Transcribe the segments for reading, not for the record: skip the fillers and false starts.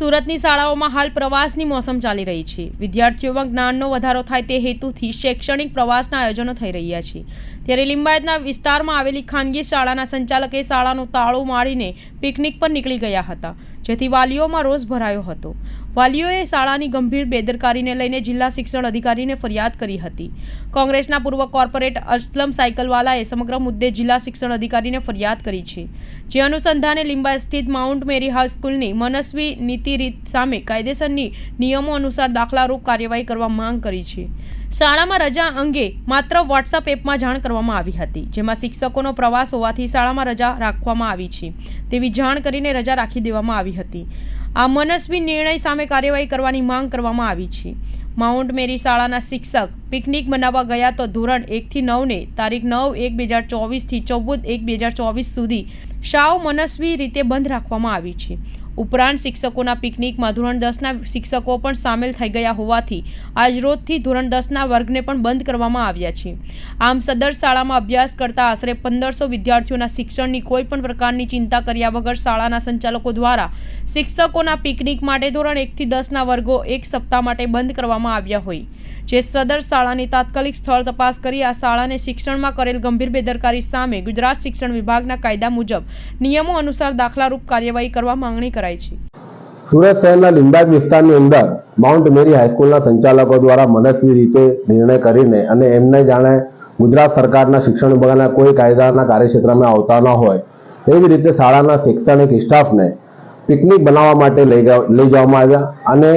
સુરતની શાળાઓમાં હાલ પ્રવાસની મોસમ ચાલી રહી છે। વિદ્યાર્થીઓમાં જ્ઞાનનો વધારો થાય તે હેતુથી શૈક્ષણિક પ્રવાસના આયોજનો થઈ રહ્યા છે। ત્યારે લિંબાયતના વિસ્તારમાં આવેલી ખાનગી શાળાના સંચાલકે શાળાનું તાળું મારીને પિકનિક પર નીકળી ગયા હતા, જેથી વાલીઓમાં રોષ ભરાયો હતો। વાલીઓએ શાળાની ગંભીર બેદરકારીને લઈને જિલ્લા શિક્ષણ અધિકારીને ફરિયાદ કરી હતી। કોંગ્રેસના પૂર્વ કોર્પોરેટ અસલમ સાયકલવાલાએ સમગ્ર મુદ્દે જિલ્લા શિક્ષણ અધિકારીને ફરિયાદ કરી છે, જે અનુસંધાને લિંબાયત સ્થિત માઉન્ટ મેરી હાઈસ્કૂલની મનસ્વી નીતિ રીત સામે કાયદેસરની નિયમો અનુસાર દાખલારૂપ કાર્યવાહી કરવા માંગ કરી છે। શાળામાં રજા અંગે માત્ર વોટ્સઅપ એપમાં જાણ કરવામાં આવી હતી, જેમાં શિક્ષકોનો પ્રવાસ હોવાથી શાળામાં રજા રાખવામાં આવી છે તેવી જાણ કરીને રજા રાખી દેવામાં આવી હતી। આ મનસ્વી નિર્ણય સામે કાર્યવાહી કરવાની માંગ કરવામાં આવી છે। માઉન્ટ મેરી શાળાના શિક્ષક પિકનિક બનાવવા ગયા તો ધોરણ 1 થી 9 ને તારીખ 9/1/2024 થી 14/1/2024 સુધી શાળાઓ મનસ્વી રીતે બંધ રાખવામાં આવી છે। ઉપરાંત શિક્ષકોના પિકનિકમાં ધોરણ 10ના શિક્ષકો પણ સામેલ થઈ ગયા હોવાથી આજરોજથી ધોરણ 10ના વર્ગને પણ બંધ કરવામાં આવ્યા છે। આમ સદર શાળામાં અભ્યાસ કરતા આશરે 1500 વિદ્યાર્થીઓના શિક્ષણની કોઈ પણ પ્રકારની ચિંતા કર્યા વગર શાળાના સંચાલકો દ્વારા શિક્ષકોના પિકનિક માટે ધોરણ 1 થી 10ના વર્ગો એક સપ્તાહ માટે બંધ કરવામાં આવ્યા હોય, જે સદર શાળાની તાત્કાલિક સ્થળ તપાસ કરી આ શાળાને શિક્ષણમાં કરેલ ગંભીર બેદરકારી સામે ગુજરાત શિક્ષણ વિભાગના કાયદા મુજબ નિયમો અનુસાર દાખલારૂપ કાર્યવાહી કરવા માંગણી કરાઈ છે। સુરત શહેરના લિંબાયત વિસ્તારની અંદર માઉન્ટ મેરી હાઈસ્કૂલના સંચાલકો દ્વારા મનસ્વી રીતે નિર્ણય કરીને અને એમને જાણે ગુજરાત સરકારના શિક્ષણ વિભાગના કોઈ કાયદાના કાર્યક્ષેત્રમાં આવતા ન હોય એવી રીતે શાળાના શૈક્ષણિક સ્ટાફને પિકનિક બનાવવા માટે લઈ જવામાં આવ્યા અને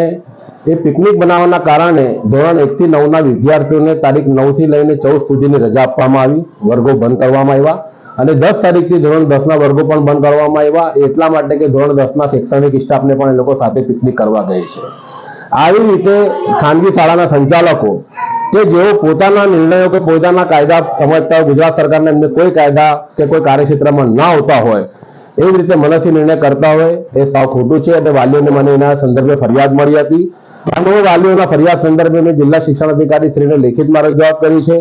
એ પિકનિક બનાવવાના કારણે ધોરણ 1 થી 9ના વિદ્યાર્થીઓને તારીખ 9 થી લઈને 14 સુધીની રજા આપવામાં આવી, વર્ગો બંધ કરવામાં આવ્યા અને 10 તારીખથી ધોરણ 10ના વર્ગો પણ બંધ કરવામાં આવ્યા, એટલા માટે કે ધોરણ 10ના શૈક્ષણિક સ્ટાફને પણ એ લોકો સાથે પિકનિક કરવા ગઈ છે। આવી રીતે ખાનગી શાળાના સંચાલકો કે જેઓ પોતાના નિર્ણયો કે પોતાના કાયદા સમજતા હોય, ગુજરાત સરકારને એમને કોઈ કાયદા કે કોઈ કાર્યક્ષેત્રમાં ના આવતા હોય એવી રીતે મનસ્વી નિર્ણય કરતા હોય એ સાવ ખોટું છે। અને વાલીઓને મને એના સંદર્ભે ફરિયાદ મળી હતી અને વાલીઓના ફરિયાદ સંદર્ભે મેં જિલ્લા શિક્ષણ અધિકારી શ્રીને લેખિતમાં રજૂઆત કરી છે।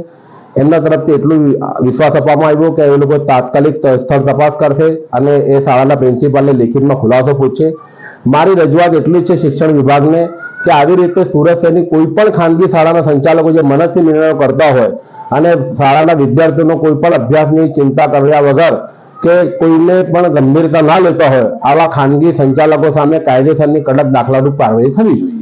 એમના તરફથી એટલું વિશ્વાસ આપવામાં આવ્યો કે એ લોકો તાત્કાલિક સ્થળ તપાસ કરશે અને એ શાળાના પ્રિન્સિપાલને લેખિતમાં ખુલાસો પૂછશે। મારી રજૂઆત એટલી છે શિક્ષણ વિભાગને કે આવી રીતે સુરત શહેરની કોઈ પણ ખાનગી શાળાના સંચાલકો જે મનસ્વી નિર્ણયો કરતા હોય અને શાળાના વિદ્યાર્થીઓનો કોઈ પણ અભ્યાસની ચિંતા કર્યા વગર કે કોઈને પણ ગંભીરતા ના લેતા હોય આવા ખાનગી સંચાલકો સામે કાયદેસરની કડક દાખલારૂપ કાર્યવાહી થવી જોઈએ।